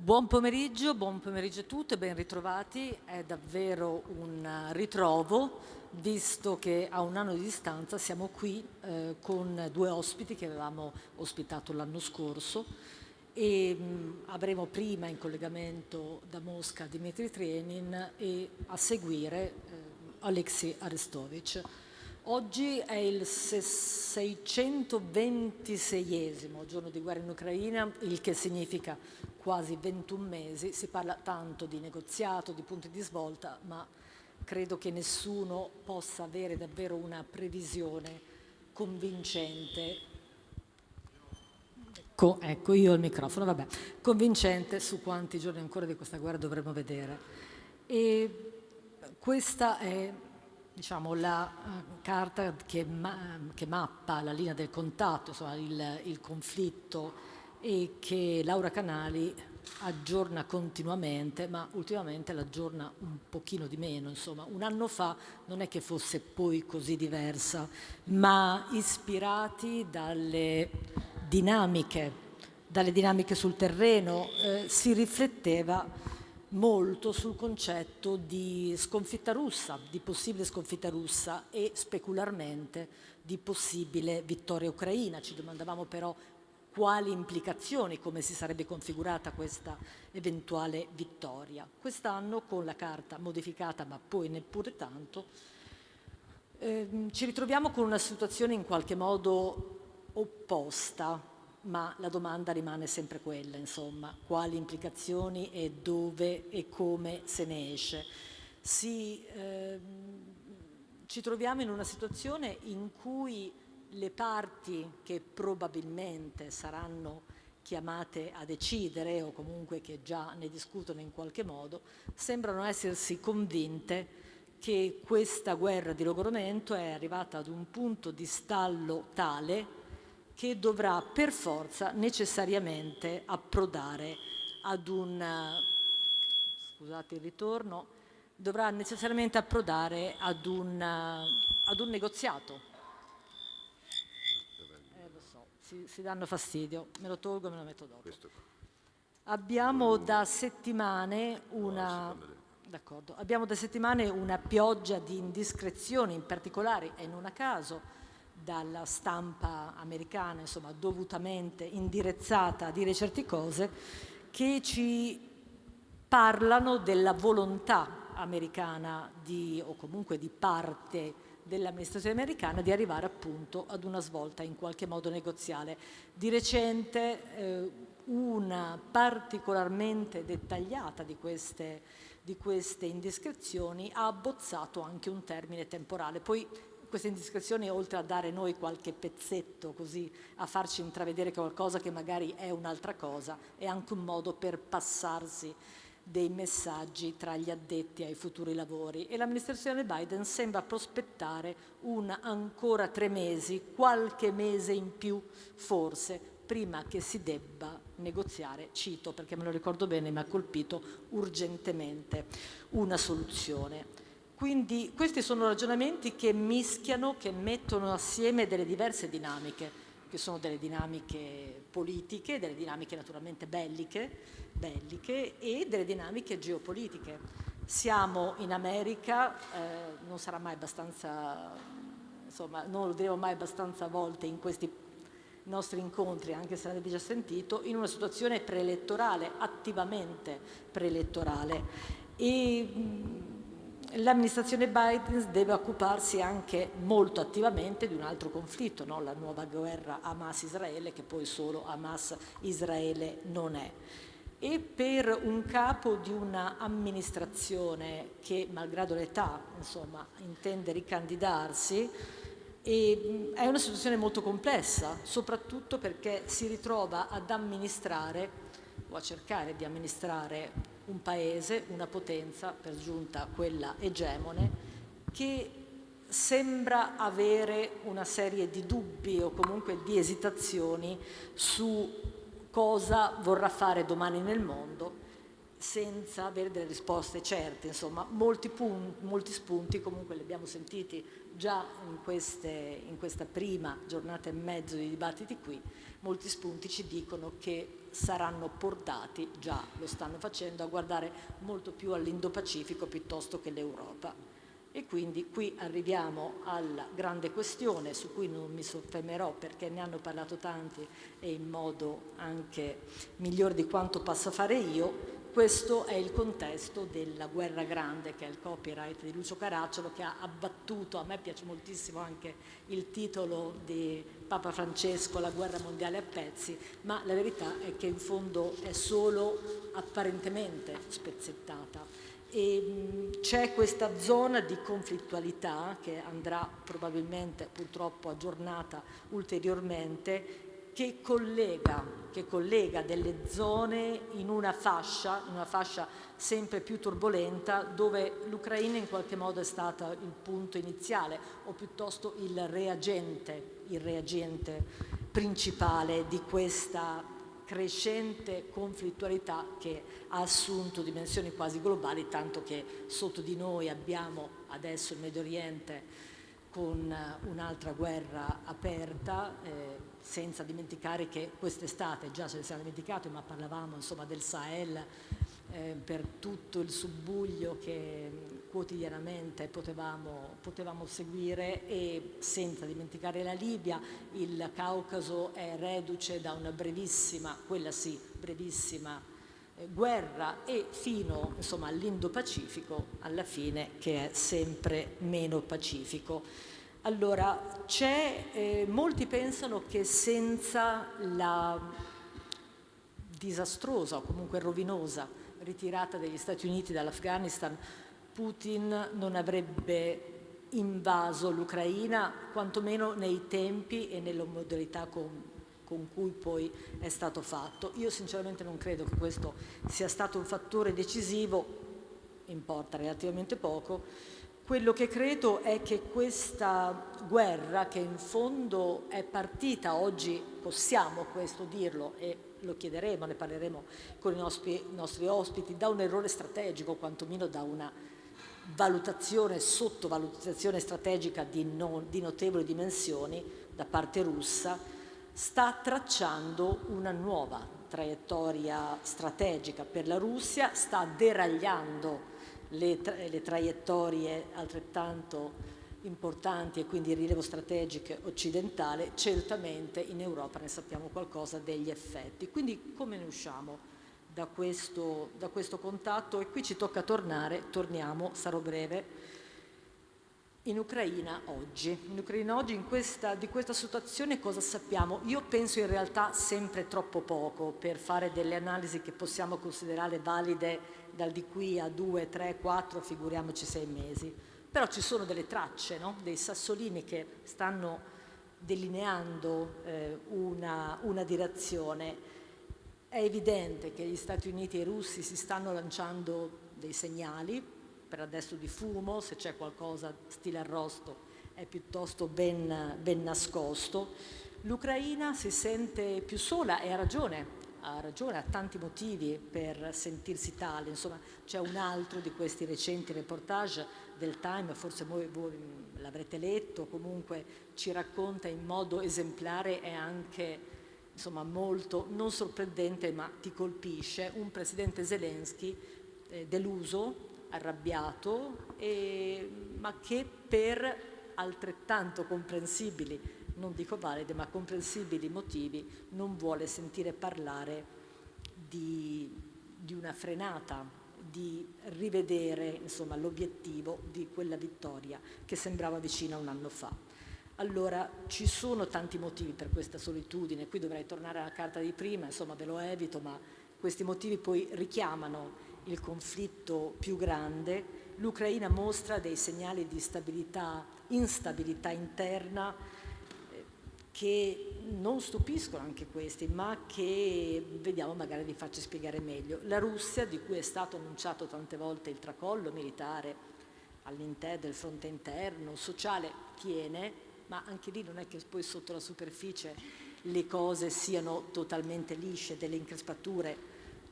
Buon pomeriggio a tutti e ben ritrovati. È davvero un ritrovo, visto che a un anno di distanza siamo qui con due ospiti che avevamo ospitato l'anno scorso e avremo prima in collegamento da Mosca Dmitry Trenin e a seguire Alexei Arestovich. Oggi è il 626esimo giorno di guerra in Ucraina, il che significa quasi 21 mesi. Si parla tanto di negoziato, di punti di svolta, ma credo che nessuno possa avere davvero una previsione convincente. Ecco, io ho il microfono, vabbè, convincente su quanti giorni ancora di questa guerra dovremo vedere. E questa è, diciamo, la carta che mappa la linea del contatto, insomma, il conflitto, e che Laura Canali aggiorna continuamente, ma ultimamente l'aggiorna un pochino di meno. Insomma, un anno fa non è che fosse poi così diversa, ma ispirati dalle dinamiche sul terreno, si rifletteva molto sul concetto di sconfitta russa, di possibile sconfitta russa e specularmente di possibile vittoria ucraina. Ci domandavamo però quali implicazioni, come si sarebbe configurata questa eventuale vittoria. Quest'anno, con la carta modificata, ma poi neppure tanto, ci ritroviamo con una situazione in qualche modo opposta, ma la domanda rimane sempre quella, insomma, quali implicazioni e dove e come se ne esce. Ci troviamo in una situazione in cui le parti che probabilmente saranno chiamate a decidere, o comunque che già ne discutono in qualche modo, sembrano essersi convinte che questa guerra di logoramento è arrivata ad un punto di stallo tale che dovrà per forza necessariamente approdare ad scusate il ritorno, dovrà necessariamente approdare ad un negoziato. Lo so, si danno fastidio, me lo tolgo e me lo metto dopo. Abbiamo da settimane una pioggia di indiscrezioni, in particolare e non a caso dalla stampa americana, insomma, dovutamente indirizzata a dire certe cose, che ci parlano della volontà americana o comunque di parte dell'amministrazione americana di arrivare appunto ad una svolta in qualche modo negoziale. Di recente una particolarmente dettagliata di queste indiscrezioni ha abbozzato anche un termine temporale. Poi queste indiscrezioni, oltre a dare noi qualche pezzetto così, a farci intravedere qualcosa che magari è un'altra cosa, è anche un modo per passarsi dei messaggi tra gli addetti ai futuri lavori. E l'amministrazione Biden sembra prospettare ancora 3 mesi, qualche mese in più forse, prima che si debba negoziare, cito perché me lo ricordo bene, mi ha colpito, urgentemente una soluzione. Quindi questi sono ragionamenti che mischiano, che mettono assieme delle diverse dinamiche, che sono delle dinamiche politiche, delle dinamiche naturalmente belliche e delle dinamiche geopolitiche. Siamo in America, non sarà mai abbastanza, insomma, non lo diremo mai abbastanza volte in questi nostri incontri, anche se l'avete già sentito, in una situazione preelettorale, attivamente preelettorale. E l'amministrazione Biden deve occuparsi anche molto attivamente di un altro conflitto, no? La nuova guerra Hamas-Israele, che poi solo Hamas-Israele non è. E per un capo di una amministrazione che, malgrado l'età, insomma, intende ricandidarsi, è una situazione molto complessa, soprattutto perché si ritrova ad amministrare o a cercare di amministrare un paese, una potenza, per giunta quella egemone, che sembra avere una serie di dubbi o comunque di esitazioni su cosa vorrà fare domani nel mondo, senza avere delle risposte certe. Insomma, molti spunti comunque li abbiamo sentiti già in questa prima giornata e mezzo di dibattiti qui. Molti spunti ci dicono che saranno portati, già lo stanno facendo, a guardare molto più all'Indo-Pacifico piuttosto che l'Europa. E quindi qui arriviamo alla grande questione su cui non mi soffermerò perché ne hanno parlato tanti e in modo anche migliore di quanto possa fare io. Questo è il contesto della Guerra Grande, che è il copyright di Lucio Caracciolo, che ha abbattuto, a me piace moltissimo anche il titolo di Papa Francesco, La guerra mondiale a pezzi, ma la verità è che in fondo è solo apparentemente spezzettata. E c'è questa zona di conflittualità che andrà probabilmente purtroppo aggiornata ulteriormente, che collega delle zone in una fascia sempre più turbolenta, dove l'Ucraina in qualche modo è stata il punto iniziale o piuttosto il reagente principale di questa crescente conflittualità che ha assunto dimensioni quasi globali, tanto che sotto di noi abbiamo adesso il Medio Oriente con un'altra guerra aperta, senza dimenticare che quest'estate, già ce ne siamo dimenticati, ma parlavamo insomma del Sahel, per tutto il subbuglio che quotidianamente potevamo seguire, e senza dimenticare la Libia. Il Caucaso è reduce da una brevissima, quella sì, brevissima guerra, e fino insomma all'Indo-Pacifico alla fine, che è sempre meno pacifico. Allora, molti pensano che senza la disastrosa o comunque rovinosa ritirata degli Stati Uniti dall'Afghanistan, Putin non avrebbe invaso l'Ucraina, quantomeno nei tempi e nelle modalità con cui poi è stato fatto. Io sinceramente non credo che questo sia stato un fattore decisivo, importa relativamente poco. Quello che credo è che questa guerra, che in fondo è partita, oggi possiamo questo dirlo e lo chiederemo, ne parleremo con i nostri ospiti, da un errore strategico, quantomeno da una sottovalutazione strategica di notevoli dimensioni da parte russa, sta tracciando una nuova traiettoria strategica per la Russia, sta deragliando le traiettorie altrettanto importanti e quindi rilievo strategico occidentale. Certamente in Europa ne sappiamo qualcosa degli effetti. Quindi come ne usciamo da questo contatto? E qui ci tocca torniamo, sarò breve, in Ucraina oggi. In Ucraina oggi, di questa situazione cosa sappiamo? Io penso in realtà sempre troppo poco per fare delle analisi che possiamo considerare valide di qui a 2, 3, 4, figuriamoci 6 mesi. Però ci sono delle tracce, no? Dei sassolini che stanno delineando una direzione. È evidente che gli Stati Uniti e i russi si stanno lanciando dei segnali, per adesso di fumo, se c'è qualcosa stile arrosto è piuttosto ben nascosto. L'Ucraina si sente più sola e ha ragione, ha tanti motivi per sentirsi tale. Insomma, c'è un altro di questi recenti reportage del Time, forse voi l'avrete letto, comunque ci racconta in modo esemplare e anche insomma molto non sorprendente, ma ti colpisce, un presidente Zelensky deluso, arrabbiato, ma che per altrettanto comprensibili, non dico validi, ma comprensibili motivi non vuole sentire parlare di una frenata, di rivedere insomma l'obiettivo di quella vittoria che sembrava vicina un anno fa. Allora ci sono tanti motivi per questa solitudine, qui dovrei tornare alla carta di prima, insomma ve lo evito, ma questi motivi poi richiamano il conflitto più grande. L'Ucraina mostra dei segnali di instabilità interna che non stupiscono anche questi, ma che vediamo magari di farci spiegare meglio. La Russia, di cui è stato annunciato tante volte il tracollo militare all'interno del fronte interno, sociale, tiene, ma anche lì non è che poi sotto la superficie le cose siano totalmente lisce, delle increspature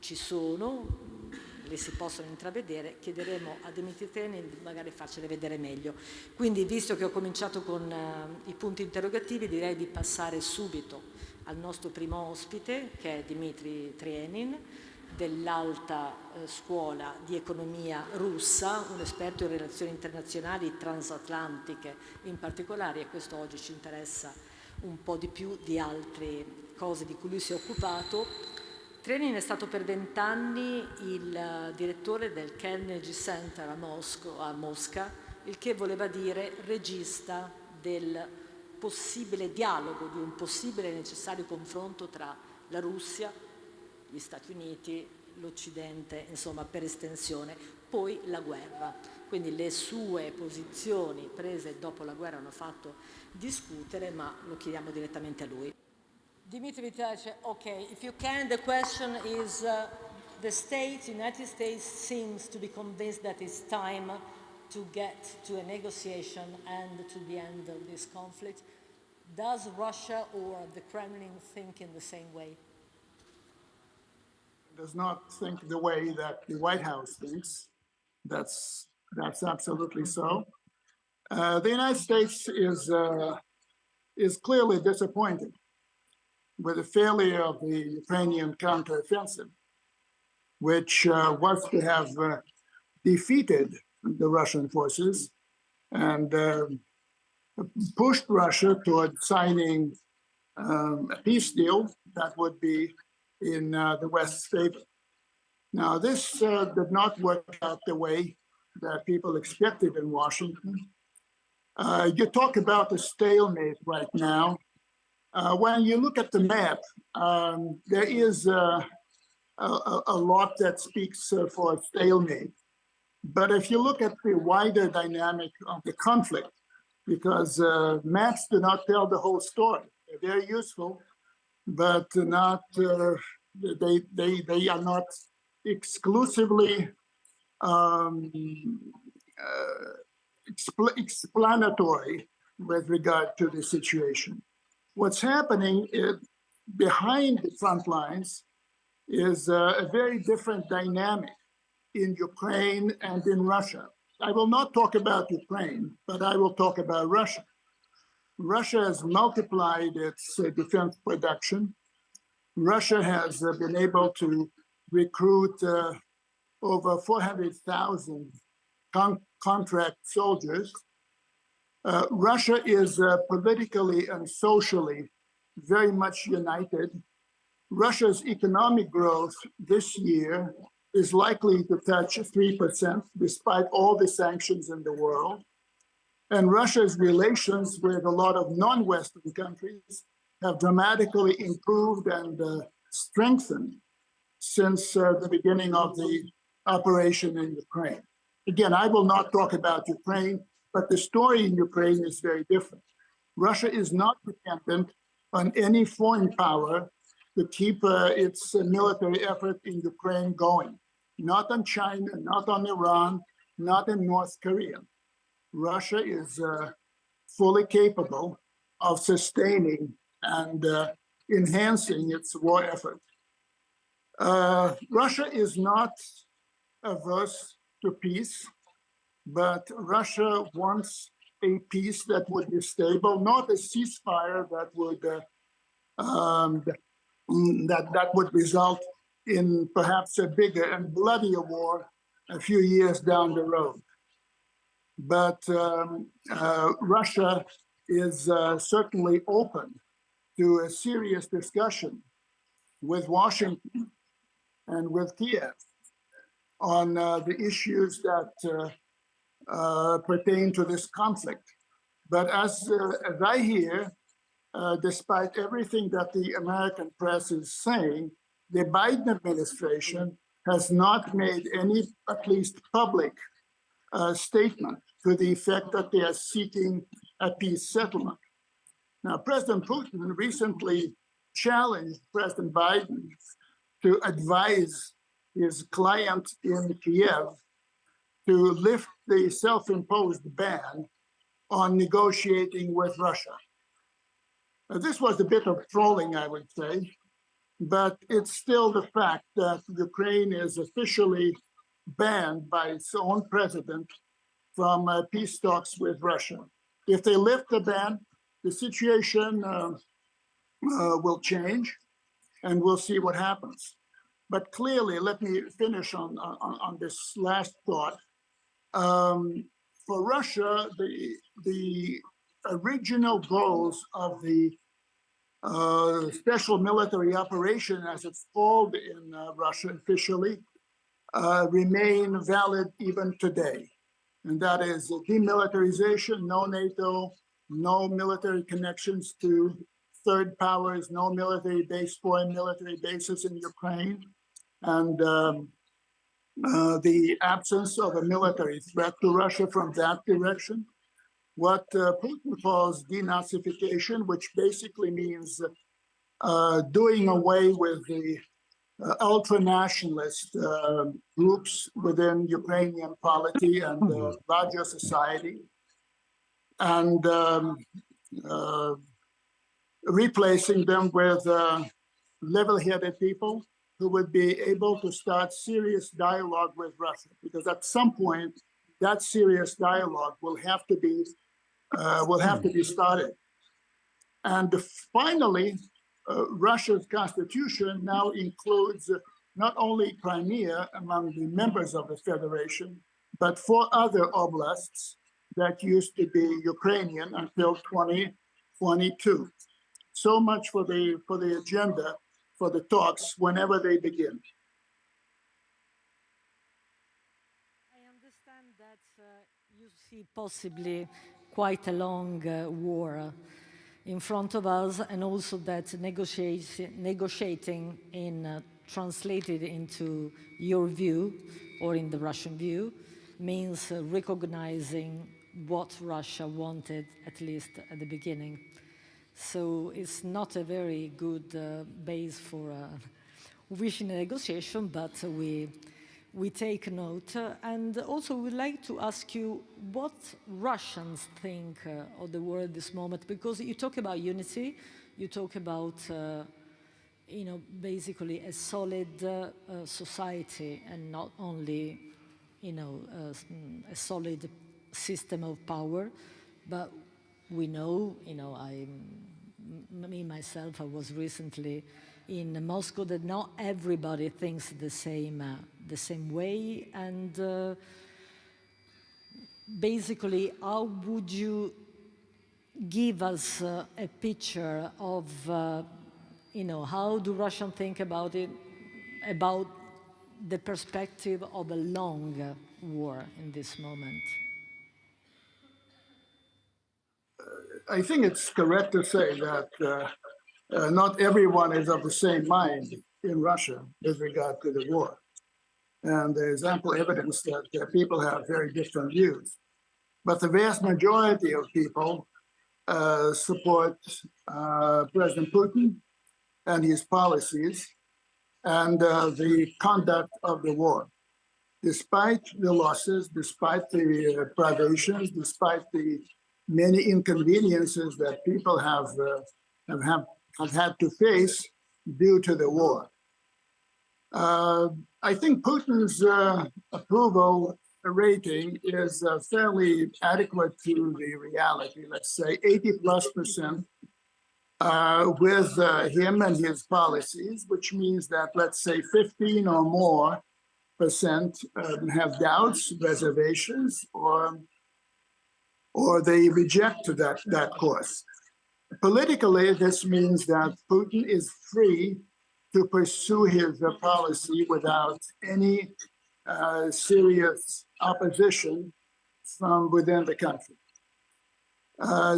ci sono. li si possono intravedere, chiederemo a Dimitri Trenin di magari farcele vedere meglio. Quindi, visto che ho cominciato con i punti interrogativi, direi di passare subito al nostro primo ospite, che è Dimitri Trenin, dell'Alta Scuola di Economia russa, un esperto in relazioni internazionali transatlantiche in particolare, e questo oggi ci interessa un po' di più di altre cose di cui lui si è occupato. Trenin è stato per 20 anni il direttore del Carnegie Center a Mosca, il che voleva dire regista del possibile dialogo, di un possibile e necessario confronto tra la Russia, gli Stati Uniti, l'Occidente, insomma per estensione, poi la guerra. Quindi le sue posizioni prese dopo la guerra hanno fatto discutere, ma lo chiediamo direttamente a lui. Dimitri Vitace, okay, if you can, the question is, the United States seems to be convinced that it's time to get to a negotiation and to the end of this conflict. Does Russia or the Kremlin think in the same way? Does not think the way that the White House thinks. That's absolutely so. The United States is clearly disappointed with the failure of the Ukrainian counteroffensive, which was to have defeated the Russian forces and pushed Russia toward signing a peace deal that would be in the West's favor. Now, this did not work out the way that people expected in Washington. You talk about a stalemate right now. When you look at the map, there is a lot that speaks for a stalemate. But if you look at the wider dynamic of the conflict, because maps do not tell the whole story, they're very useful, but not they are not exclusively explanatory with regard to the situation. What's happening behind the front lines is a very different dynamic in Ukraine and in Russia. I will not talk about Ukraine, but I will talk about Russia. Russia has multiplied its defense production. Russia has been able to recruit over 400,000 contract soldiers. Russia is politically and socially very much united. Russia's economic growth this year is likely to touch 3%, despite all the sanctions in the world. And Russia's relations with a lot of non-Western countries have dramatically improved and strengthened since the beginning of the operation in Ukraine. Again, I will not talk about Ukraine, but the story in Ukraine is very different. Russia is not dependent on any foreign power to keep its military effort in Ukraine going. Not on China, not on Iran, not in North Korea. Russia is fully capable of sustaining and enhancing its war effort. Russia is not averse to peace, but Russia wants a peace that would be stable, not a ceasefire that would result in perhaps a bigger and bloodier war a few years down the road. But Russia is certainly open to a serious discussion with Washington and with Kiev on the issues that pertain to this conflict. But as I hear, despite everything that the American press is saying, the Biden administration has not made any, at least public, statement to the effect that they are seeking a peace settlement. Now, President Putin recently challenged President Biden to advise his client in Kiev to lift the self-imposed ban on negotiating with Russia. This was a bit of trolling, I would say, but it's still the fact that Ukraine is officially banned by its own president from peace talks with Russia. If they lift the ban, the situation will change, and we'll see what happens. But clearly, let me finish on this last thought. For Russia, the original goals of the special military operation, as it's called in Russia officially, remain valid even today. And that is demilitarization, no NATO, no military connections to third powers, no military base, foreign military bases in Ukraine, and the absence of a military threat to Russia from that direction. What Putin calls denazification, which basically means doing away with the ultra-nationalist groups within Ukrainian polity and larger society, and replacing them with level-headed people who would be able to start serious dialogue with Russia, because at some point that serious dialogue will have to be started. And finally, Russia's constitution now includes not only Crimea among the members of the federation, but 4 other oblasts that used to be Ukrainian until 2022. So much for the agenda for the talks whenever they begin. I understand that you see possibly quite a long war in front of us, and also that negotiating in translated into your view or in the Russian view means recognizing what Russia wanted, at least at the beginning. So it's not a very good base for wishing a negotiation, but we take note. And also we'd like to ask you what Russians think of the world this moment, because you talk about unity, you talk about basically a solid society, and not only a solid system of power, but we know, me myself, I was recently in Moscow, that not everybody thinks the same way. And basically, how would you give us a picture of, how do Russians think about it, about the perspective of a long war in this moment? I think it's correct to say that not everyone is of the same mind in Russia with regard to the war. And there's ample evidence that people have very different views. But the vast majority of people support President Putin and his policies and the conduct of the war. Despite the losses, despite the privations, despite the many inconveniences that people have had to face due to the war. I think Putin's approval rating is fairly adequate to the reality. Let's say 80+% with him and his policies, which means that, let's say, 15 or more percent have doubts, reservations, or they reject that course. Politically, this means that Putin is free to pursue his policy without any serious opposition from within the country.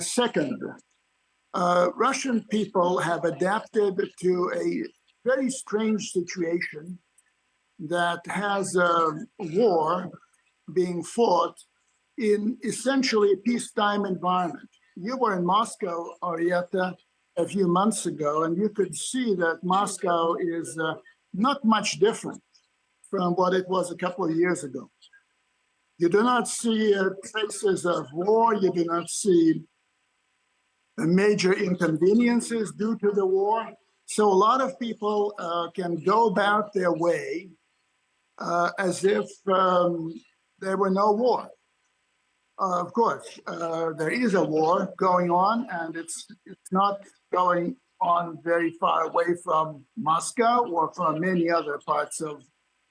Second, Russian people have adapted to a very strange situation that has a war being fought in essentially a peacetime environment. You were in Moscow, Orietta, a few months ago, and you could see that Moscow is not much different from what it was a couple of years ago. You do not see traces of war. You do not see major inconveniences due to the war. So a lot of people can go about their way as if there were no war. Of course, there is a war going on, and it's not going on very far away from Moscow or from many other parts of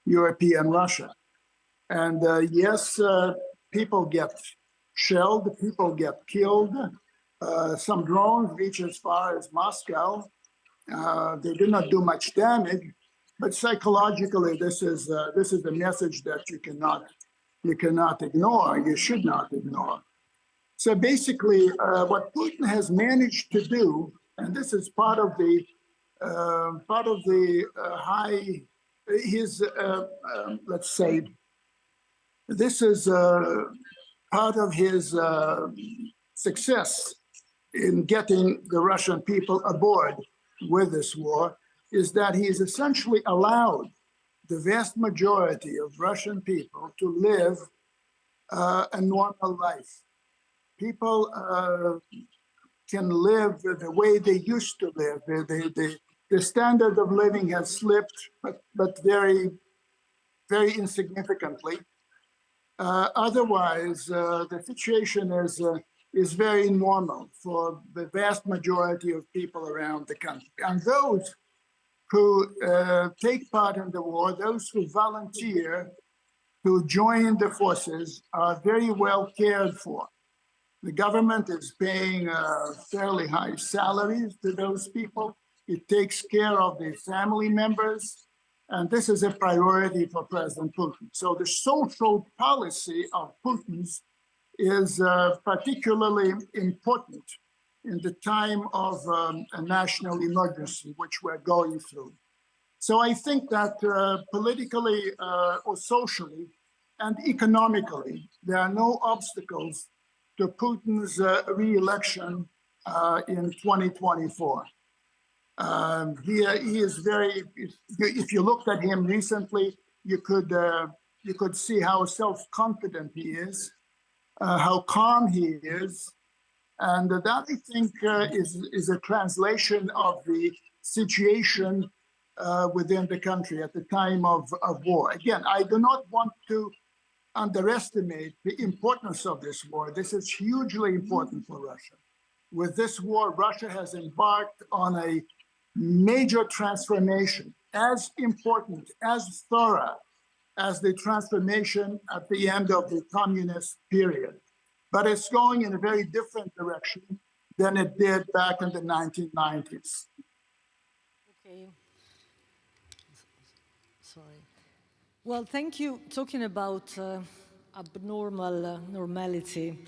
European Russia. And yes, people get shelled, people get killed. Some drones reach as far as Moscow. They did not do much damage, but psychologically, this is a message that you cannot ignore. You should not ignore. So basically, what Putin has managed to do, and this is part of the let's say, this is part of his success in getting the Russian people aboard with this war, is that he has essentially allowed the vast majority of Russian people to live a normal life. People can live the way they used to live. The standard of living has slipped, but very, very insignificantly. Otherwise, the situation is very normal for the vast majority of people around the country. And those who take part in the war, those who volunteer to join the forces, are very well cared for. The government is paying fairly high salaries to those people. It takes care of the family members, and this is a priority for President Putin. So the social policy of Putin's is particularly important in the time of a national emergency, which we're going through. So I think that politically or socially and economically, there are no obstacles to Putin's re-election in 2024. He is very, if you looked at him recently, you could see how self-confident he is, how calm he is. And that, I think, is a translation of the situation within the country at the time of war. Again, I do not want to underestimate the importance of this war. This is hugely important for Russia. With this war, Russia has embarked on a major transformation, as important, as thorough as the transformation at the end of the communist period. But it's going in a very different direction than it did back in the 1990s. Okay. Sorry. Well, thank you. Talking about abnormal normality,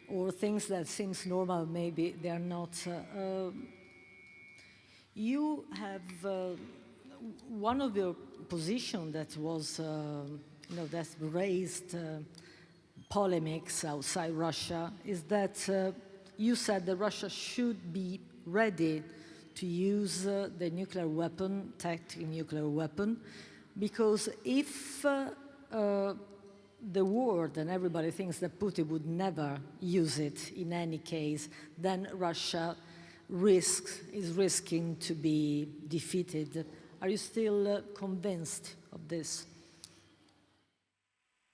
or things that seems normal, maybe they are not. You have one of your position that was, that raised polemics outside Russia is that you said that Russia should be ready to use the nuclear weapon, tactical nuclear weapon, because if the world and everybody thinks that Putin would never use it in any case, then Russia is risking to be defeated. Are you still convinced of this?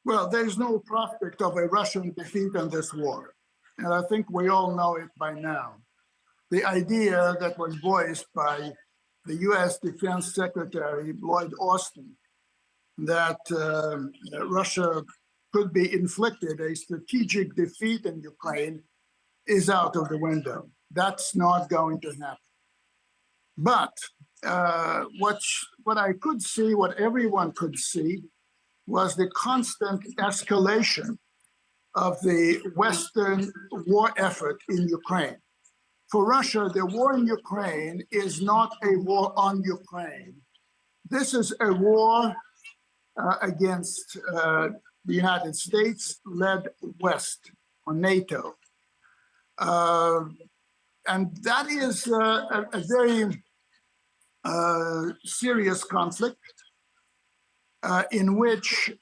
Well, there's no prospect of a Russian defeat in this war. And I think we all know it by now. The idea that was voiced by the US Defense Secretary, Lloyd Austin, that Russia could be inflicted a strategic defeat in Ukraine is out of the window. That's not going to happen. But what I could see, what everyone could see, was the constant escalation of the Western war effort in Ukraine. For Russia, the war in Ukraine is not a war on Ukraine. This is a war against the United States-led West, or NATO. And that is a very serious conflict in which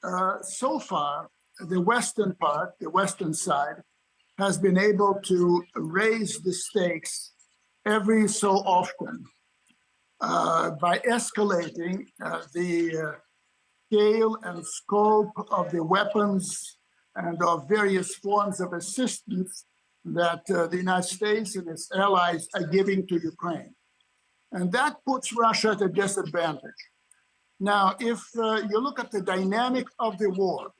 so far the Western part, the Western side, has been able to raise the stakes every so often by escalating scale and scope of the weapons and of various forms of assistance that the United States and its allies are giving to Ukraine. And that puts Russia at a disadvantage. Now, if you look at the dynamic of the war,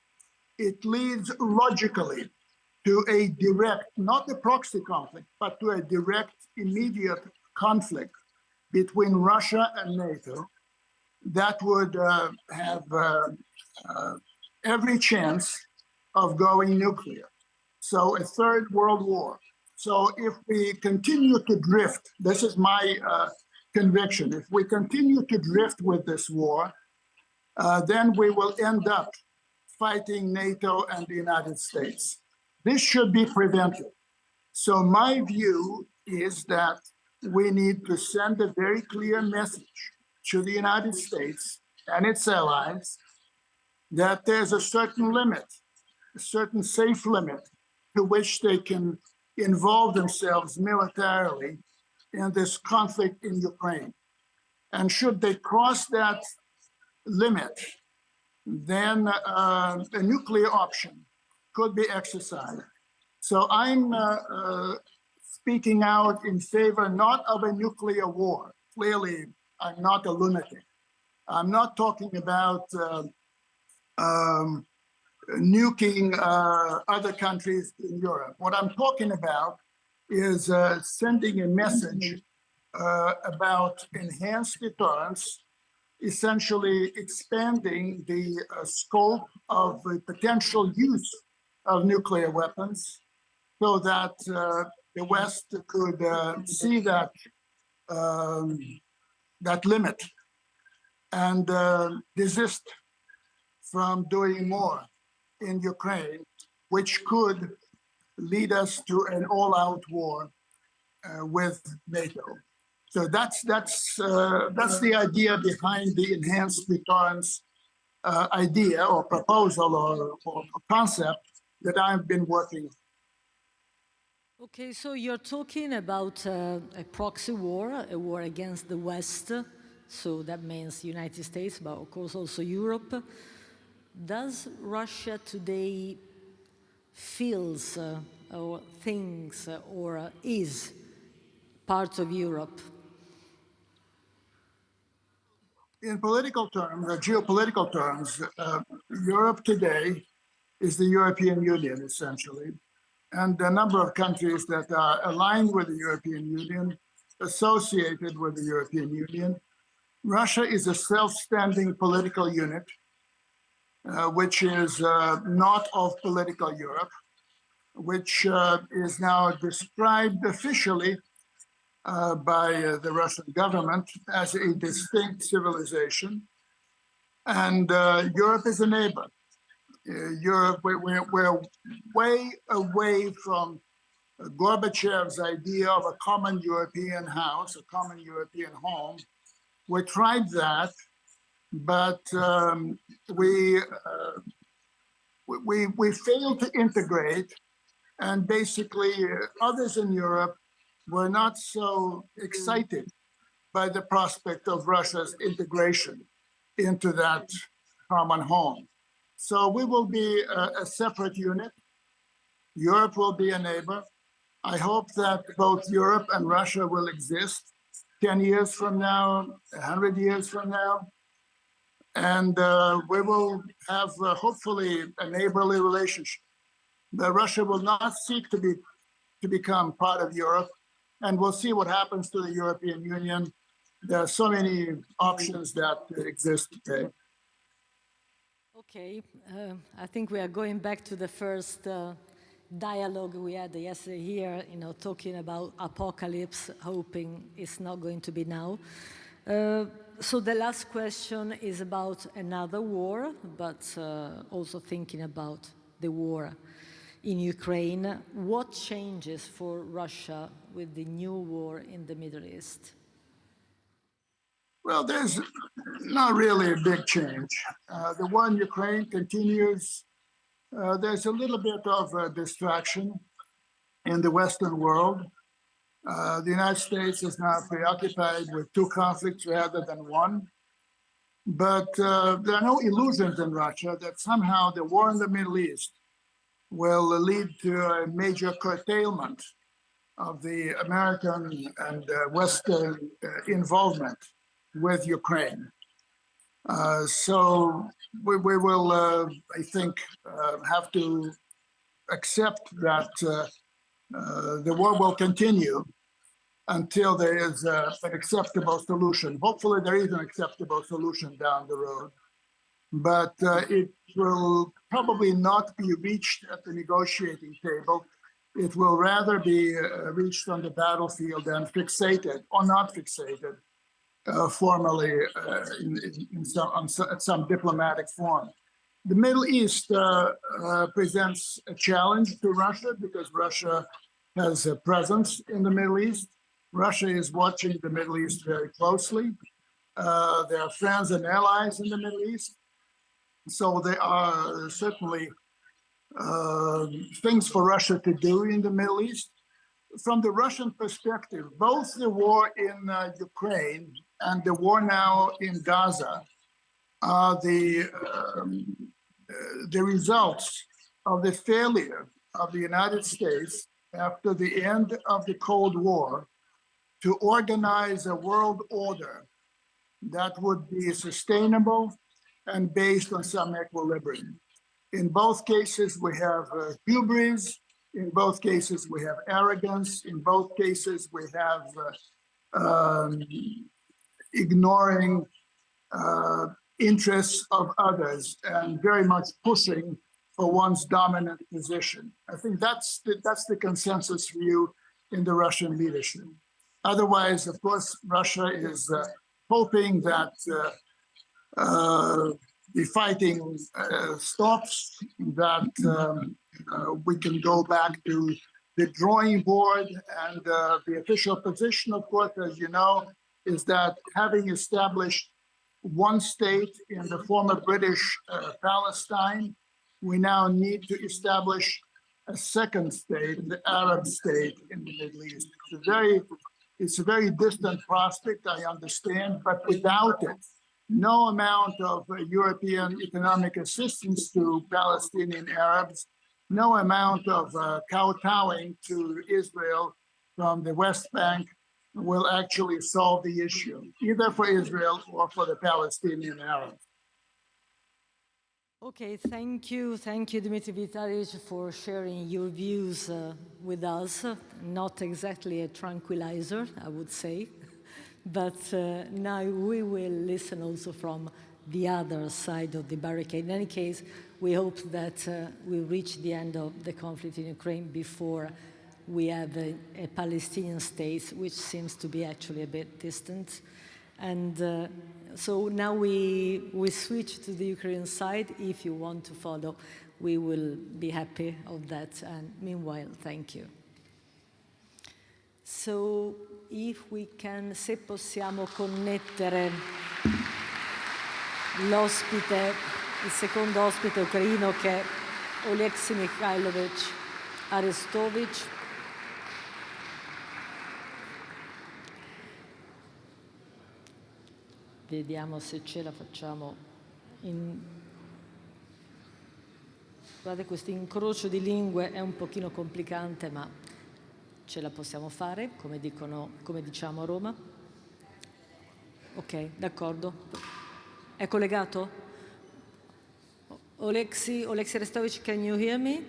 it leads logically to a direct, not a proxy conflict, but to a direct, immediate conflict between Russia and NATO that would have every chance of going nuclear. So a third world war. So if we continue to drift, this is my conviction, if we continue to drift with this war, then we will end up fighting NATO and the United States. This should be prevented. So my view is that we need to send a very clear message to the United States and its allies that there's a certain limit, a certain safe limit to which they can involve themselves militarily in this conflict in Ukraine. And should they cross that limit, then a nuclear option could be exercised. So I'm speaking out in favor not of a nuclear war. Clearly, I'm not a lunatic. I'm not talking about nuking other countries in Europe. What I'm talking about is sending a message about enhanced deterrence, essentially expanding the scope of the potential use of nuclear weapons so that the West could see that that limit and desist from doing more in Ukraine, which could lead us to an all-out war with NATO. So that's the idea behind the enhanced deterrence idea or proposal or concept that I've been working on. Okay, so you're talking about a proxy war, a war against the West. So that means United States, but of course also Europe. Does Russia today feels or thinks or is part of Europe? In political terms, or geopolitical terms, Europe today is the European Union, essentially, and a number of countries that are aligned with the European Union, associated with the European Union. Russia is a self-standing political unit, which is not of political Europe, which is now described officially by the Russian government as a distinct civilization. And Europe is a neighbor. Europe, we're way away from Gorbachev's idea of a common European house, a common European home. We tried that, but we failed to integrate, and basically others in Europe were not so excited by the prospect of Russia's integration into that common home. So we will be a separate unit. Europe will be a neighbor. I hope that both Europe and Russia will exist 10 years from now, 100 years from now. And we will have, hopefully, a neighborly relationship. But Russia will not seek to become part of Europe. And we'll see what happens to the European Union. There are so many options that exist today. Okay, I think we are going back to the first dialogue we had yesterday here, talking about apocalypse, hoping it's not going to be now. So the last question is about another war, but also thinking about the war in Ukraine. What changes for Russia with the new war in the Middle East? Well, there's not really a big change. The war in Ukraine continues. There's a little bit of a distraction in the Western world. The United States is now preoccupied with two conflicts rather than one. But there are no illusions in Russia that somehow the war in the Middle East will lead to a major curtailment of the American and Western involvement with Ukraine. So we will, I think, have to accept that the war will continue until there is an acceptable solution. Hopefully there is an acceptable solution down the road, but it will probably not be reached at the negotiating table. It will rather be reached on the battlefield and fixated or not fixated formally at some diplomatic form. The Middle East presents a challenge to Russia because Russia has a presence in the Middle East. Russia is watching the Middle East very closely. There are friends and allies in the Middle East. So there are certainly things for Russia to do in the Middle East. From the Russian perspective, both the war in Ukraine and the war now in Gaza are the results of the failure of the United States after the end of the Cold War to organize a world order that would be sustainable and based on some equilibrium. In both cases, we have hubris. In both cases, we have arrogance. In both cases, we have ignoring interests of others and very much pushing for one's dominant position. I think that's the consensus view in the Russian leadership. Otherwise, of course, Russia is hoping that the fighting stops, that we can go back to the drawing board. And the official position, of course, as you know, is that having established one state in the former British Palestine, we now need to establish a second state, the Arab state in the Middle East. It's a very distant prospect, I understand, but without it, no amount of European economic assistance to Palestinian Arabs, no amount of kowtowing to Israel from the West Bank will actually solve the issue, either for Israel or for the Palestinian Arabs. Okay, thank you, Dmitry Vitalijevich, for sharing your views with us. Not exactly a tranquilizer, I would say, but now we will listen also from the other side of the barricade. In any case, we hope that we reach the end of the conflict in Ukraine before we have a Palestinian state, which seems to be actually a bit distant. And so now we switch to the Ukrainian side. If you want to follow, we will be happy of that. And meanwhile, thank you. So if we can, se possiamo connettere l'ospite, il secondo ospite ucraino che è Oleksiy Mikhailovich Arestovich. Vediamo se ce la facciamo. Guardate, questo incrocio di lingue è un pochino complicante, ma ce la possiamo fare, come diciamo a Roma. Ok, d'accordo. È collegato? Oleksiy Arestovich, can you hear me?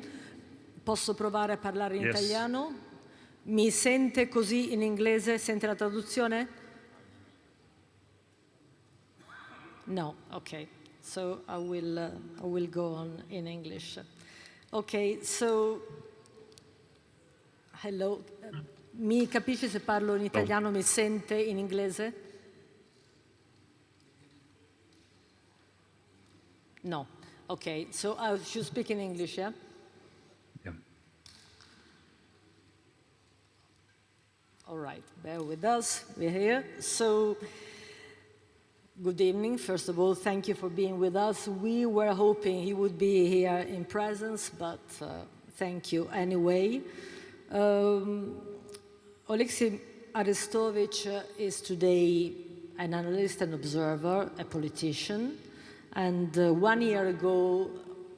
Posso provare a parlare in italiano? Mi sente così in inglese? Sente la traduzione? No, okay. So I will go on in English. Okay, so hello. Mi capisce se parlo in italiano? Mi sente in inglese? No. Okay, so I should speak in English, yeah? Yeah. All right, bear with us. We're here. So, good evening. First of all, thank you for being with us. We were hoping he would be here in presence, but thank you anyway. Oleksiy Arestovich is today an analyst, an observer, a politician. And 1 year ago,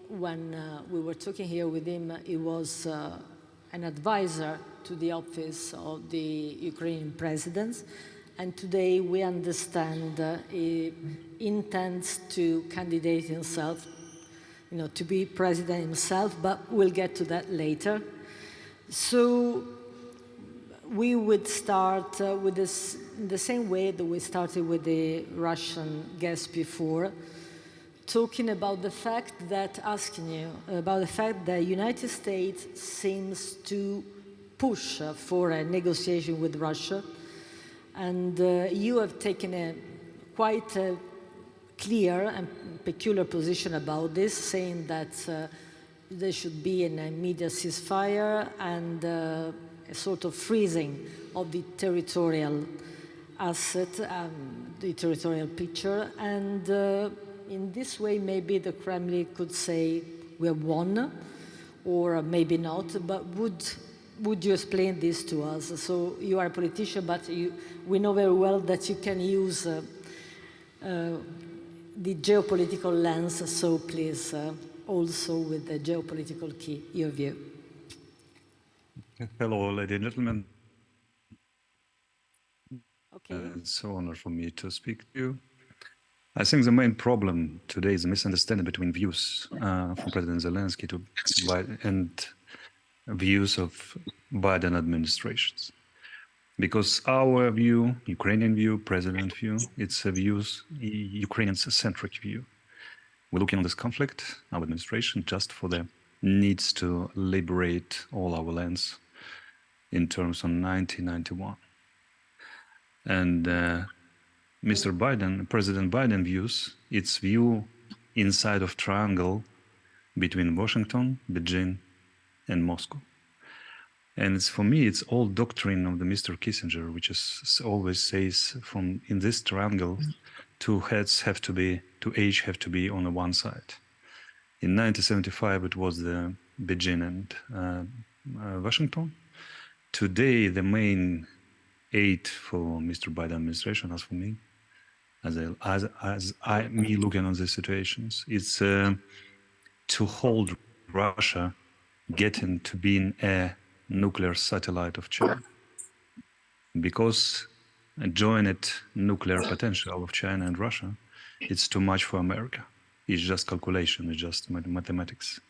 when we were talking here with him, he was an advisor to the office of the Ukrainian president. And today we understand he intends to candidate himself, to be president himself, but we'll get to that later. So we would start with this in the same way that we started with the Russian guest before, talking about the fact that, asking you about the fact that the United States seems to push for a negotiation with Russia. And you have taken a quite clear and peculiar position about this, saying that there should be an immediate ceasefire and a sort of freezing of the territorial asset, the territorial picture. And in this way, maybe the Kremlin could say we have won, or maybe not, but would you explain this to us? So you are a politician, but we know very well that you can use the geopolitical lens, so please, also with the geopolitical key, your view. Hello, ladies and gentlemen. Okay. It's an honor for me to speak to you. I think the main problem today is a misunderstanding between views from President Zelensky and views of Biden administrations. Because our view, Ukrainian view, President view, it's a Ukrainian-centric view. We're looking at this conflict, our administration, just for the needs to liberate all our lands in terms of 1991. And Mr. Biden, President Biden views its view inside of triangle between Washington, Beijing, and Moscow. And it's, for me, it's all doctrine of the Mr. Kissinger, which is always says from in this triangle, two heads have to be, two edges have to be on the one side. In 1975, it was the Beijing and Washington. Today, the main aid for Mr. Biden administration, as for me, me looking at the situations, it's to hold Russia getting to being a nuclear satellite of China, because a joint nuclear potential of China and Russia, it's too much for America. It's just calculation, it's just mathematics.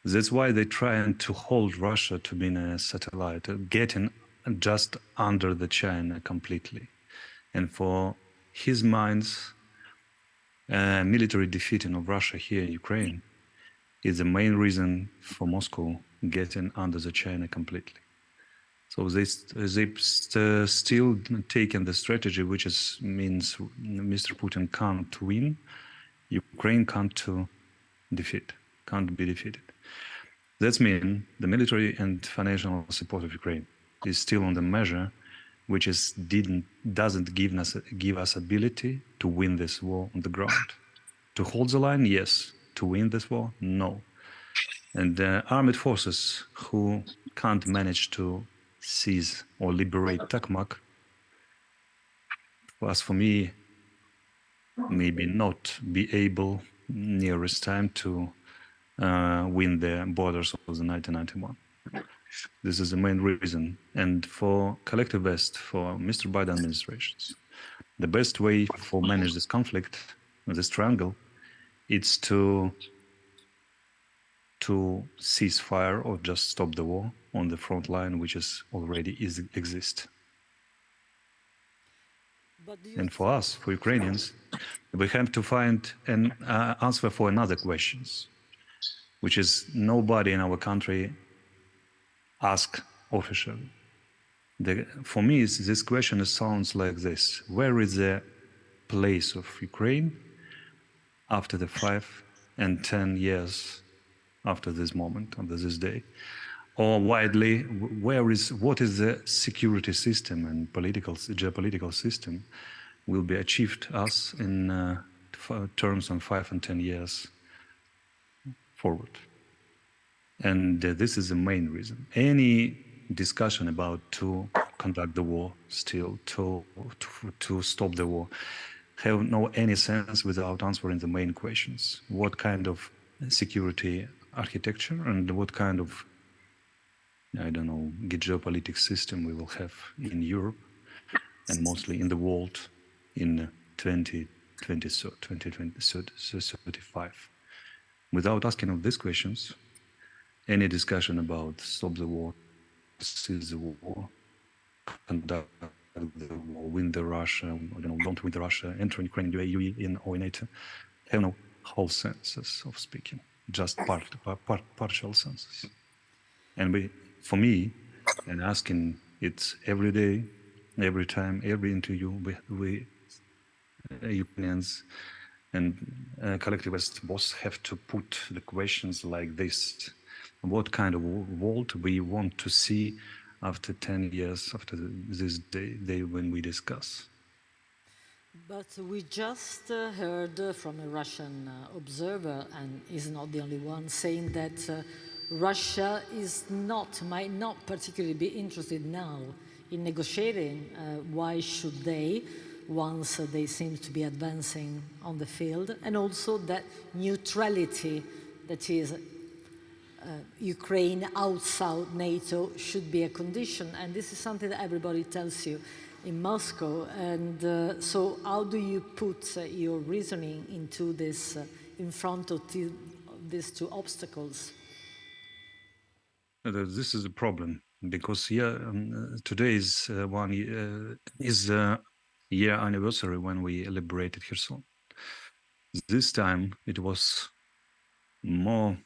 That's why they're trying to hold Russia to being a satellite, getting just under the China completely. And for his minds, military defeating of Russia here in Ukraine is the main reason for Moscow getting under the China completely. So they still taking the strategy, which means Mr. Putin can't win, Ukraine can't be defeated. That means the military and financial support of Ukraine is still on the measure, which doesn't give us ability to win this war on the ground. To hold the line, yes. To win this war, no. And the armed forces who can't manage to seize or liberate Tokmak, as for me, maybe not be able nearest time to win the borders of the 1991. This is the main reason. And for collective West, for Mr. Biden administrations, the best way for manage this conflict, this triangle, it's to cease fire or just stop the war on the front line, which already exists. And for us, for Ukrainians, we have to find an answer for another questions, which is nobody in our country ask officially. For me, this question sounds like this: where is the place of Ukraine after the 5 and 10 years after this moment, after this day? Or widely, what is the security system and geopolitical system will be achieved us in terms of 5 and 10 years forward? And this is the main reason. Any discussion about to conduct the war, still to stop the war, have no any sense without answering the main questions. What kind of security architecture and what kind of, I don't know, geopolitical system we will have in Europe and mostly in the world in 2035. Without asking of these questions, any discussion about stop the war, cease the war, conduct the war, win the Russia, I don't know, don't win the Russia, enter Ukraine, UE in or NATO, have no whole senses of speaking, just partial senses. And for me, and asking it every day, every time, every interview, we Ukrainians and collectivists both have to put the questions like this: what kind of world we want to see after 10 years after this day when we discuss. But we just heard from a Russian observer, and he's not the only one, saying that Russia might not particularly be interested now in negotiating. Why should they, once they seem to be advancing on the field? And also that neutrality, that is, Ukraine outside NATO, should be a condition. And this is something that everybody tells you in Moscow. And so how do you put your reasoning into this, in front of these two obstacles? This is a problem, because today is year anniversary when we liberated Kherson. This time it was more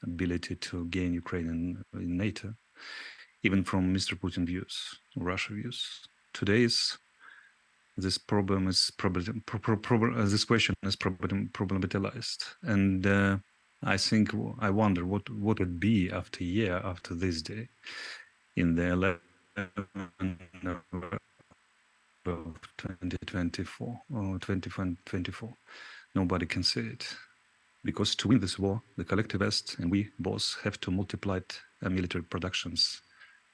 ability to gain Ukraine in NATO, even from Mr. Putin views, Russia views. Today's this problem is this question is problematized, and I think I wonder what would be after a year after this day, in the 11th of 2024 or 2024. Nobody can say it, because to win this war, the collectivists and we both have to multiply military productions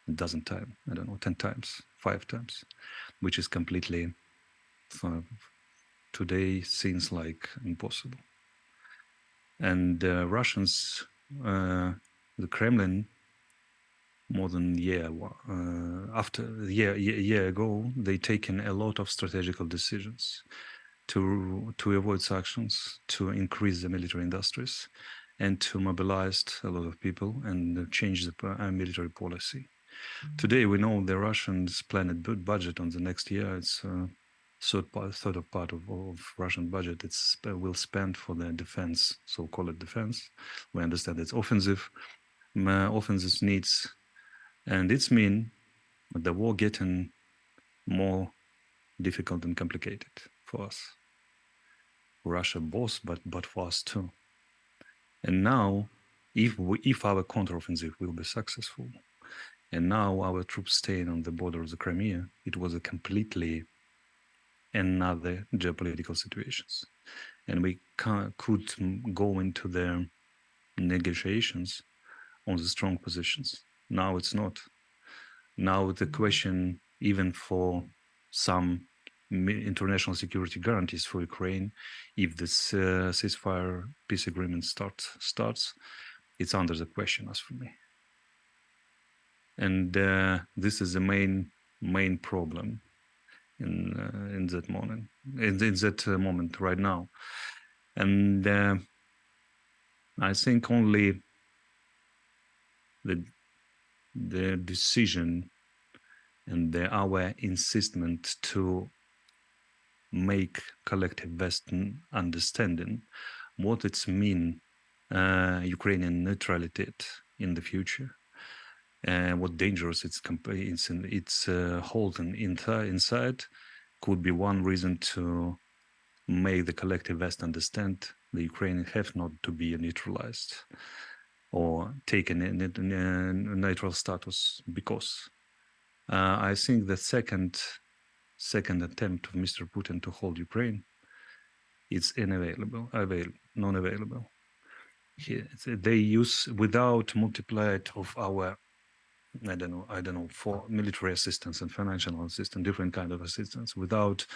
a dozen times, I don't know, 10 times, 5 times, which is completely today seems like impossible. And Russians, the Kremlin, more than a year ago, they taken a lot of strategical decisions to avoid sanctions, to increase the military industries, and to mobilize a lot of people and change the military policy. Today, we know the Russians planned budget on the next year. It's third of part of Russian budget. It's will spend for the defense, so-called defense. We understand it's offensive needs, and it's mean the war getting more difficult and complicated for us. Russia both, but for us too. And now, if our counteroffensive will be successful, and now our troops staying on the border of the Crimea, it was a completely another geopolitical situations, and we could go into the negotiations on the strong positions. Now it's not. Now the question, even for some international security guarantees for Ukraine, if this ceasefire peace agreement starts, it's under the question as for me. And this is the main problem in that moment, moment right now. And I think only the decision and our insistence to make collective Western understanding what it's mean Ukrainian neutrality in the future, what dangerous it's holding inside, could be one reason to make the collective West understand the Ukrainians have not to be neutralized or taken a neutral status, because I think the second attempt of Mr. Putin to hold Ukraine, it's non-available. They use, without multiplied of our I don't know, for military assistance and financial assistance, different kind of assistance, without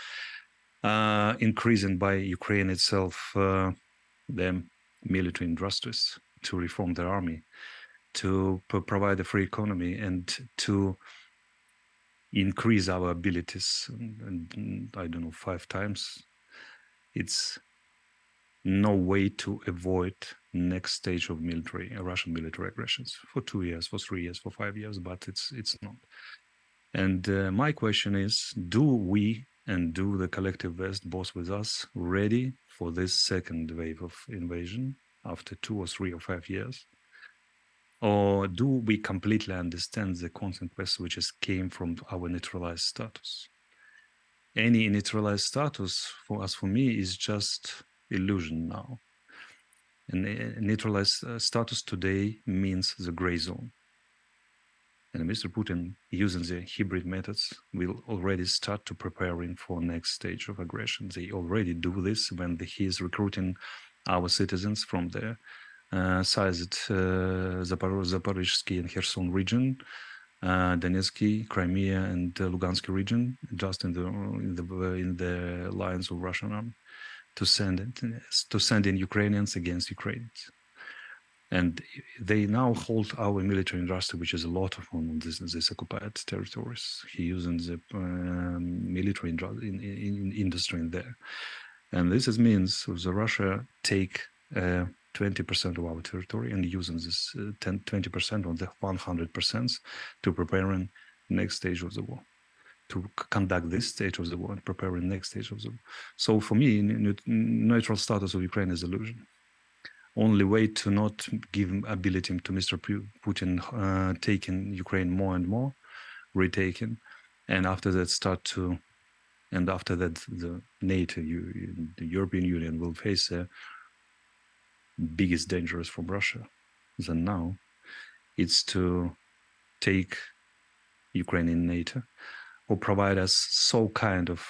increasing by Ukraine itself the military industries to reform their army, to provide a free economy, and to increase our abilities, and I don't know, 5 times. It's no way to avoid next stage of Russian military aggressions for 2 years, for 3 years, for 5 years, but it's not. And my question is, do we and do the collective West, both with us, ready for this second wave of invasion after 2 or 3 or 5 years? Or do we completely understand the consequences which came from our neutralized status? Any neutralized status for us, for me, is just illusion now. And neutralized status today means the gray zone. And Mr. Putin, using the hybrid methods, will already start to preparing for next stage of aggression. They already do this when he is recruiting our citizens from the sized Zaporizhsky and Kherson region, Donetsky, Crimea, and Lugansk region, just in the lines of Russian army, to send in Ukrainians against Ukrainians. And they now hold our military industry, which is a lot of on this occupied territories. He using the military industry in there. And this means the Russia take 20% of our territory and using this 20% of the 100% to preparing next stage of the war, to conduct this stage of the war and preparing next stage of the war. So for me, neutral status of Ukraine is illusion. Only way to not give ability to Mr. Putin taking Ukraine more and more, retaking, and after that after that the NATO, the European Union will face the biggest dangers from Russia than now. It's to take Ukraine in NATO or provide us so kind of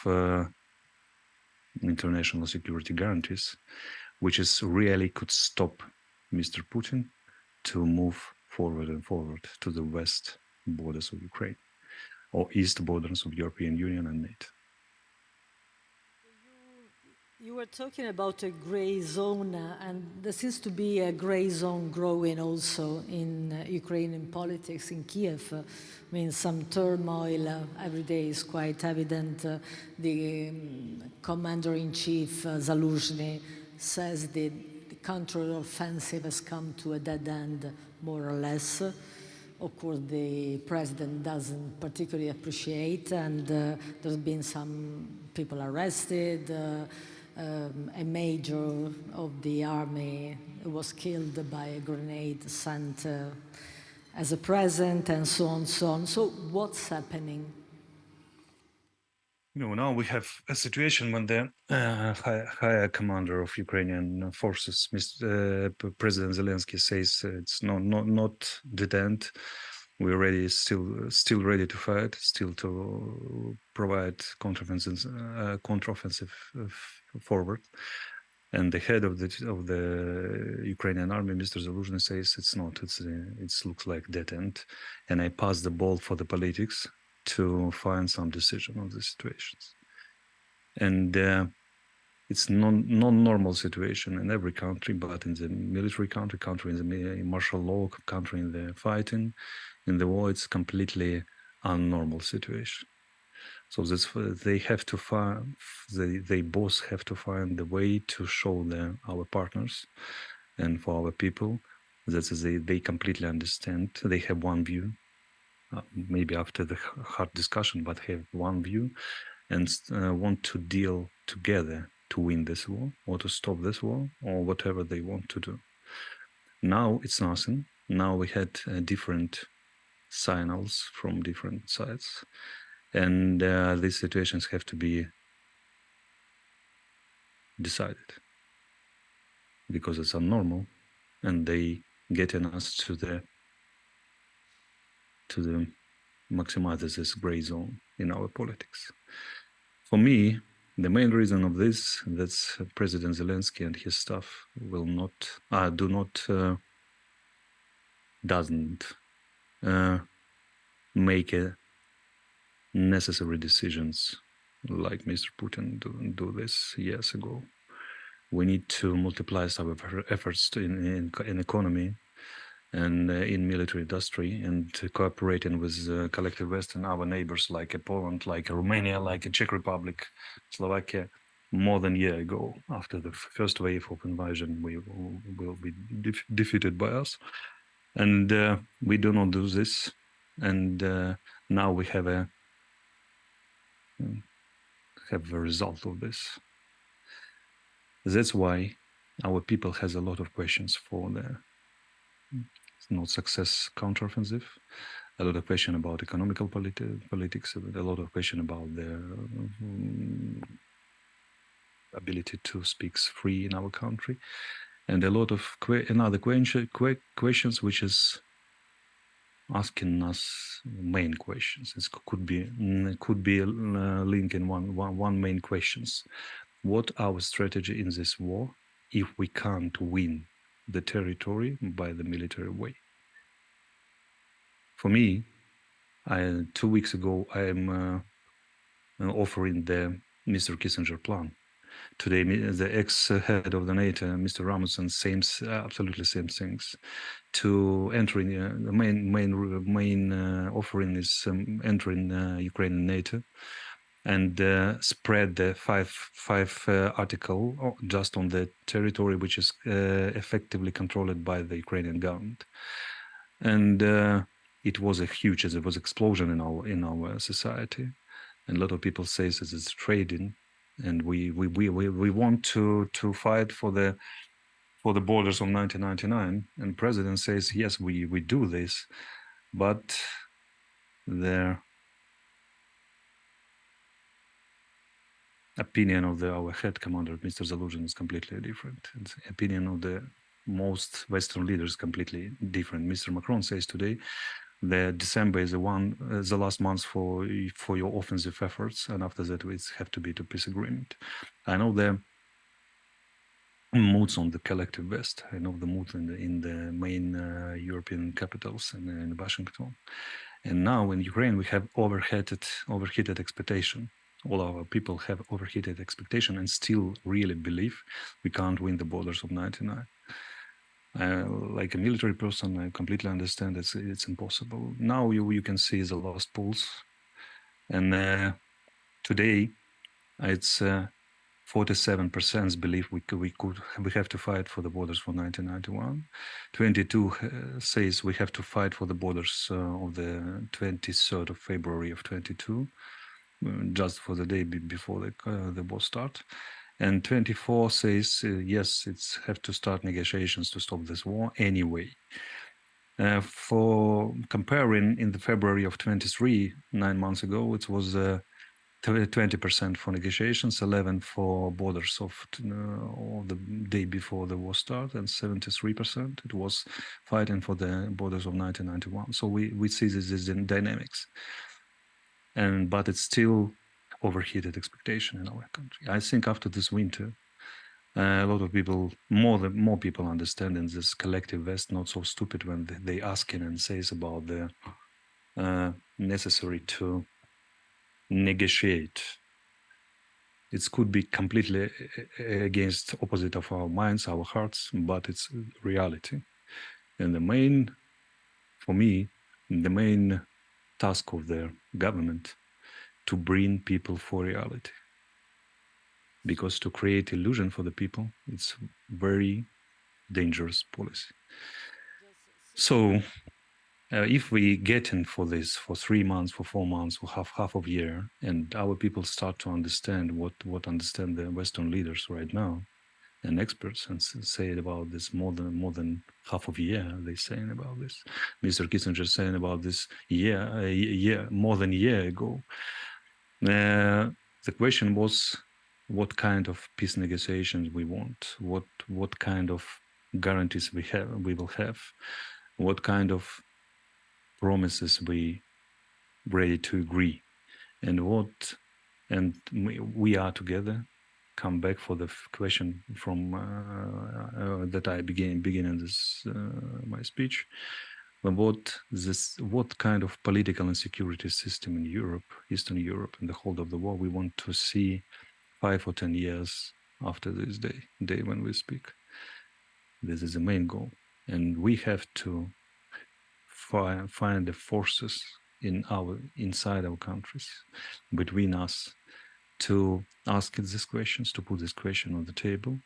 international security guarantees, which is really could stop Mr. Putin to move forward and forward to the west borders of Ukraine or east borders of European Union and NATO. You were talking about a gray zone, and there seems to be a gray zone growing also in Ukrainian politics in Kiev. I mean, some turmoil every day is quite evident. The commander-in-chief, Zaluzhny, says the counter-offensive has come to a dead end, more or less. Of course, the president doesn't particularly appreciate, and there's been some people arrested. A major of the army was killed by a grenade sent as a present, and so on, so on. So what's happening? Now we have a situation when the higher commander of Ukrainian forces, President Zelensky, says it's not dead end. We're ready, still ready to fight, still to provide counteroffensive forward. And the head of the Ukrainian army, Mr. Zaluzhny, says it's not. It looks like dead end, and I pass the ball for the politics to find some decision on the situations. And it's non-normal situation in every country, but in the military country in the martial law country, in the fighting, in the war, it's completely unnormal situation. So they have to find, they both have to find the way to show our partners and for our people that they completely understand. They have one view, maybe after the hard discussion, but have one view and want to deal together to win this war or to stop this war or whatever they want to do. Now it's nothing. Now we had different signals from different sides, and these situations have to be decided because it's unnormal, and they getting us to the maximize this gray zone in our politics. For me, the main reason of this, that's President Zelensky and his staff will not, doesn't make necessary decisions like Mr. Putin do this years ago. We need to multiply our efforts in economy and in military industry, and cooperating with collective West and our neighbors like Poland, like Romania, like Czech Republic, Slovakia, more than a year ago. After the first wave of invasion, we will be defeated by us. And we do not do this. And now we have a result of this. That's why our people has a lot of questions for the not success counteroffensive, a lot of question about economical politics, a lot of question about the ability to speak free in our country, and a lot of another questions which is asking us main questions. It could be linked in one main questions. What our strategy in this war if we can't win the territory by the military way? For me, 2 weeks ago, I am offering the Mr. Kissinger plan. Today, the ex-head of the NATO, Mr. Rasmussen, absolutely same things. To enter in the main offering is entering Ukraine and NATO, and spread the five article just on the territory which is effectively controlled by the Ukrainian government. And it was a huge, there was explosion in our society, and a lot of people say that it's trading, and we want to fight for the borders of 1999, and president says yes, we do this, but the opinion of our head commander, Mr. Zaluzhin, is completely different. And the opinion of the most Western leaders completely different. Mr. Macron says today that December is the last month for your offensive efforts, and after that it have to be to peace agreement. I know the moods on the collective West. I know the mood in the main European capitals and in Washington. And now in Ukraine we have overheated expectation. All our people have overheated expectation and still really believe we can't win the borders of 99. Like a military person, I completely understand it's impossible. Now you can see the last polls, and today it's 47% believe we have to fight for the borders for 1991. 22 says we have to fight for the borders of the 23rd of February of 22. Just for the day before the war start, and 24 says yes, it's have to start negotiations to stop this war anyway. For comparing, in the February of 23, 9 months ago, it was 20% for negotiations, 11 for borders of the day before the war start, and 73% it was fighting for the borders of 1991. So we see this is in dynamics. But it's still overheated expectation in our country. I think after this winter, a lot of people, more people understand in this collective West, not so stupid when they asking and says about the necessary to negotiate. It could be completely against opposite of our minds, our hearts, but it's reality. And for me, the main task of the government to bring people for reality, because to create illusion for the people, it's very dangerous policy. So if we get in for this for 3 months, for 4 months, for half of a year, and our people start to understand what understand the Western leaders right now and experts, and say about this more than half of a year, they're saying about this. Mr. Kissinger saying about this more than a year ago. The question was, what kind of peace negotiations we want, what kind of guarantees we will have, what kind of promises we ready to agree, and we are together. Come back for the question from that I beginning this my speech. what kind of political and security system in Europe, Eastern Europe, in the whole of the war we want to see 5 or 10 years after this day when we speak. This is the main goal, and we have to find the forces inside our countries, between us, to ask these questions, to put this question on the table,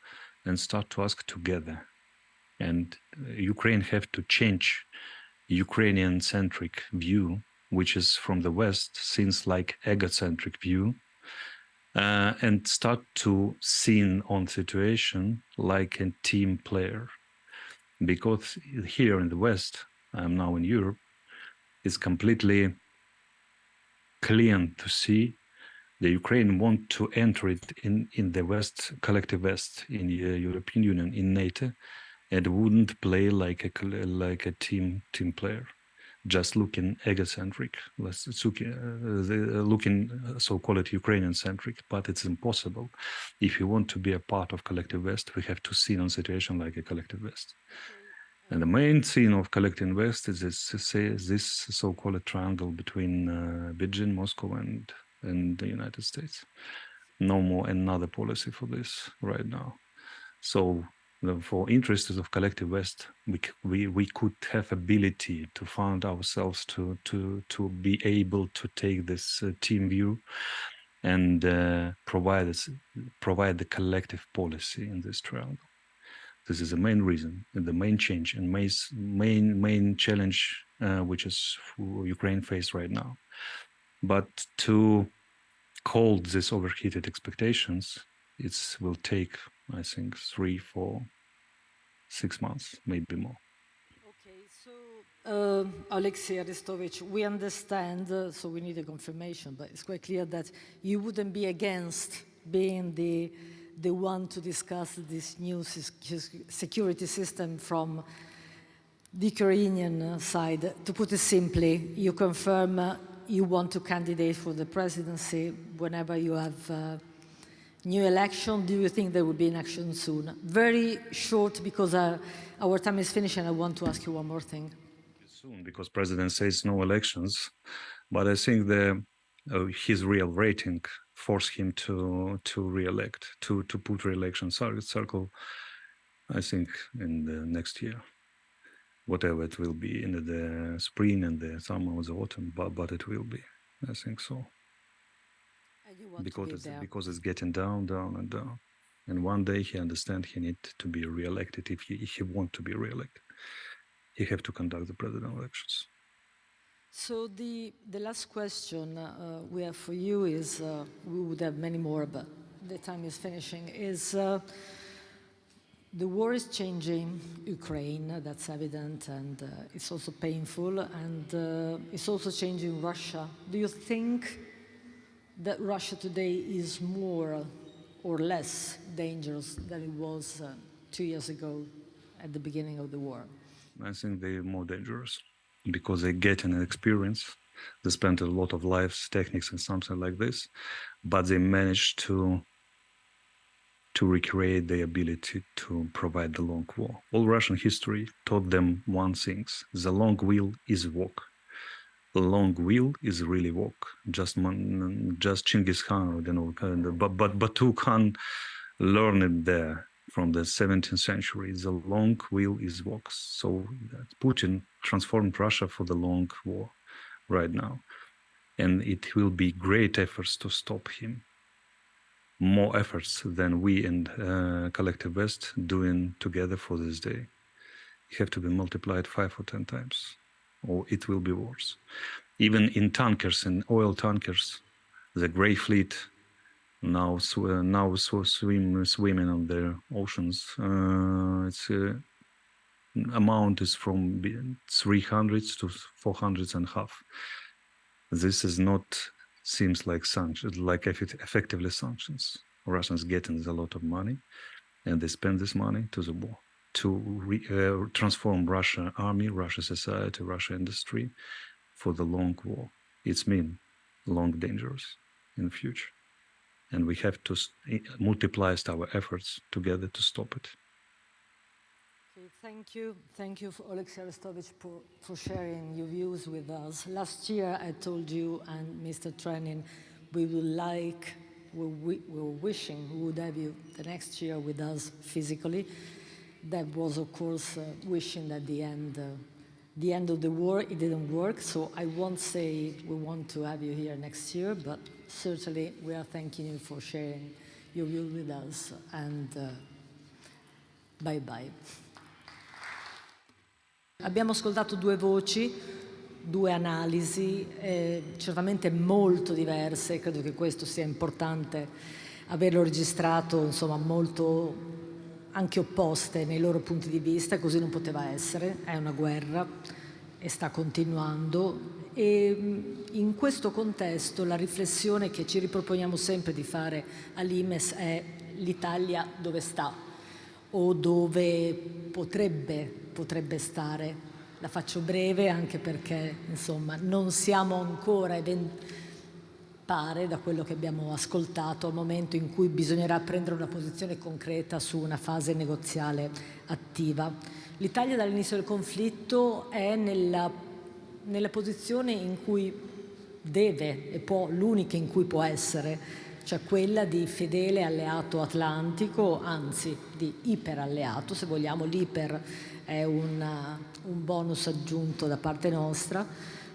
and start to ask together. And Ukraine have to change Ukrainian-centric view, which is from the West, seems like egocentric view, and start to see on situation like a team player. Because here in the West, I'm now in Europe, it's completely clear to see the Ukraine want to enter it in the West, collective West, in the European Union, in NATO, and wouldn't play like a team player, just looking egocentric, looking so-called Ukrainian-centric. But it's impossible. If you want to be a part of collective West, we have to see on situation like a collective West. And the main scene of collective West is this so-called triangle between Beijing, Moscow, and the United States. No more another policy for this right now. So for interests of collective West, we could have ability to find ourselves to be able to take this team view and provide the collective policy in this triangle. This is the main reason, and the main change, and main challenge which is Ukraine face right now. But to hold these overheated expectations, it will take, I think, 3, 4, 6 months, maybe more. Okay, so Alexei Arestovich, we understand, so we need a confirmation, but it's quite clear that you wouldn't be against being the one to discuss this new security system from the Ukrainian side. To put it simply, you confirm you want to candidate for the presidency whenever you have new election. Do you think there will be an action soon? Very short, because our time is finished, and I want to ask you one more thing. Soon, because president says no elections, but I think his real rating forced him to re-elect, to put re-election circle, I think, in the next year, whatever it will be, in the spring and the summer or the autumn, but it will be, I think so. Because it's getting down and down, and one day he understands he needs to be re-elected. If he want to be re-elected, he have to conduct the presidential elections. So the last question we have for you is, we would have many more, but the time is finishing, is the war is changing Ukraine, that's evident, and it's also painful, and it's also changing Russia. Do you think that Russia today is more or less dangerous than it was 2 years ago at the beginning of the war? I think they're more dangerous because they get an experience. They spent a lot of lives, techniques, and something like this, but they managed to recreate the ability to provide the long war. All Russian history taught them one thing: the long will is walk. The long will is really walk. Just Genghis Khan, but Batu Khan learned it there from the 17th century. The long will is walk. So Putin transformed Russia for the long war right now, and it will be great efforts to stop him. More efforts than we and collective West doing together for this day. It have to be multiplied 5 or 10 times, or it will be worse. Even in tankers and oil tankers, the Grey Fleet now swimming on the oceans. Its amount is from 300 to 400.5. This is not seems like sanctions, like effectively sanctions. Russians getting a lot of money, and they spend this money to the war to transform Russian army, Russian society, Russian industry for the long war. It's mean long dangerous in the future, and we have to multiply our efforts together to stop it. Okay, thank you, Oleg Arestovich, for sharing your views with us. Last year, I told you and Mr. Trenin, we were wishing we would have you the next year with us physically. That was, of course, wishing at the end of the war. It didn't work, so I won't say we want to have you here next year, but certainly we are thanking you for sharing your view with us, and bye-bye. Abbiamo ascoltato due voci, due analisi, certamente molto diverse. Credo che questo sia importante, averlo registrato, insomma, molto anche opposte nei loro punti di vista. Così non poteva essere, è una guerra e sta continuando, e in questo contesto la riflessione che ci riproponiamo sempre di fare all'Imes è: l'Italia dove sta o dove potrebbe stare. La faccio breve anche perché, insomma, non siamo ancora, pare da quello che abbiamo ascoltato, al momento in cui bisognerà prendere una posizione concreta su una fase negoziale attiva. L'Italia dall'inizio del conflitto è nella posizione in cui deve e può, l'unica in cui può essere, cioè quella di fedele alleato atlantico, anzi di iperalleato, se vogliamo. L'iper è un bonus aggiunto da parte nostra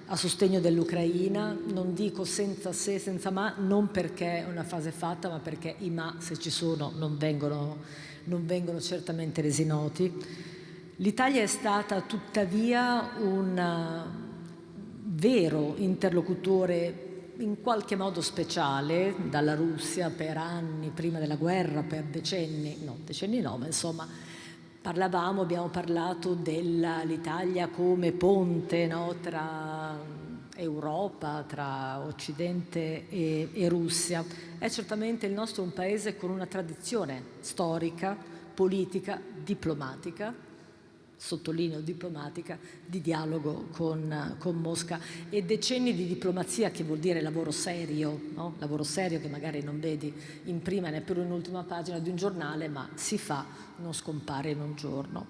a sostegno dell'Ucraina, non dico senza se, senza ma, non perché è una fase fatta, ma perché i ma, se ci sono, non vengono certamente resi noti. L'Italia è stata tuttavia un vero interlocutore in qualche modo speciale dalla Russia per anni, prima della guerra, per decenni no, ma insomma abbiamo parlato dell'Italia come ponte, no, tra Europa, tra Occidente e Russia. È certamente il nostro un paese con una tradizione storica, politica, diplomatica, sottolineo diplomatica, di dialogo con Mosca, e decenni di diplomazia, che vuol dire lavoro serio, no? Lavoro serio che magari non vedi in prima neppure in ultima pagina di un giornale, ma si fa, non scompare in un giorno.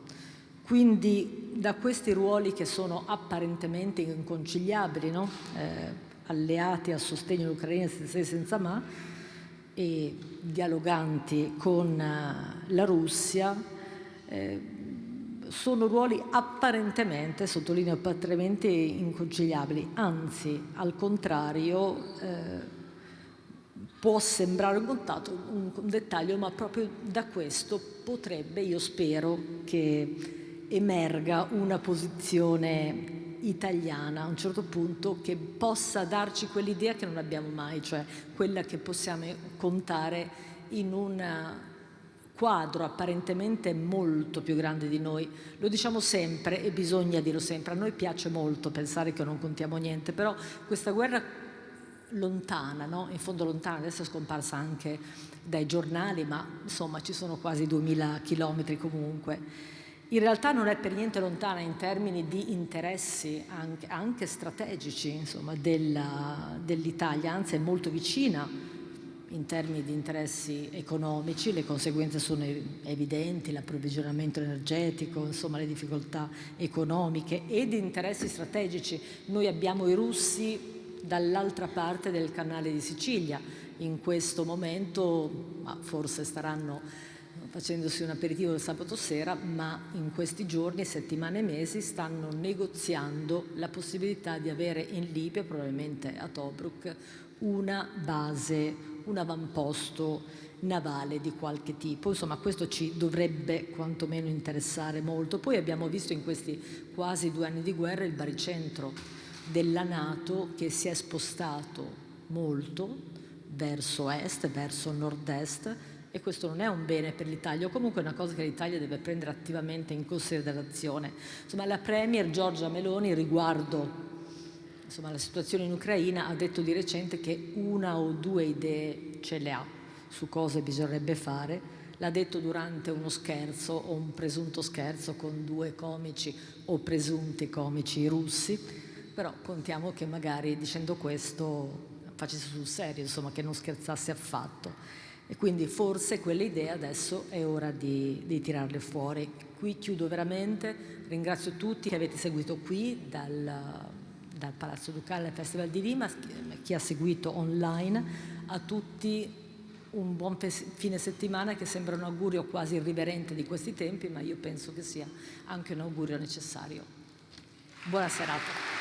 Quindi da questi ruoli che sono apparentemente inconciliabili, no? Alleati a sostegno dell'Ucraina senza ma, e dialoganti con la Russia, sono ruoli apparentemente, sottolineo apparentemente, inconciliabili. Anzi, al contrario, può sembrare un dettaglio, ma proprio da questo potrebbe, io spero, che emerga una posizione italiana a un certo punto che possa darci quell'idea che non abbiamo mai, cioè quella che possiamo contare in un quadro apparentemente molto più grande di noi. Lo diciamo sempre e bisogna dirlo sempre. A noi piace molto pensare che non contiamo niente, però questa guerra lontana, no? In fondo lontana, adesso è scomparsa anche dai giornali, ma insomma ci sono quasi 2000 chilometri comunque. In realtà non è per niente lontana in termini di interessi anche strategici, insomma, dell'Italia, anzi è molto vicina in termini di interessi economici. Le conseguenze sono evidenti: l'approvvigionamento energetico, insomma le difficoltà economiche, e di interessi strategici. Noi abbiamo i russi dall'altra parte del canale di Sicilia in questo momento, ma forse staranno facendosi un aperitivo il sabato sera, ma in questi giorni, settimane e mesi stanno negoziando la possibilità di avere in Libia, probabilmente a Tobruk, una base, un avamposto navale di qualche tipo. Insomma, questo ci dovrebbe quantomeno interessare molto. Poi abbiamo visto in questi quasi 2 anni di guerra il baricentro della NATO che si è spostato molto verso est, verso nord-est, e questo non è un bene per l'Italia, o comunque è una cosa che l'Italia deve prendere attivamente in considerazione. Insomma, la Premier Giorgia Meloni, riguardo la situazione in Ucraina, ha detto di recente che 1 o 2 idee ce le ha su cosa bisognerebbe fare. L'ha detto durante uno scherzo, o un presunto scherzo, con 2 comici o presunti comici russi, però contiamo che magari dicendo questo facesse sul serio, insomma, che non scherzasse affatto. E quindi forse quelle idee adesso è ora di tirarle fuori. Qui chiudo veramente, ringrazio tutti che avete seguito qui dal Palazzo Ducale al Festival di Lima, chi ha seguito online, a tutti un buon fine settimana, che sembra un augurio quasi irriverente di questi tempi, ma io penso che sia anche un augurio necessario. Buona serata.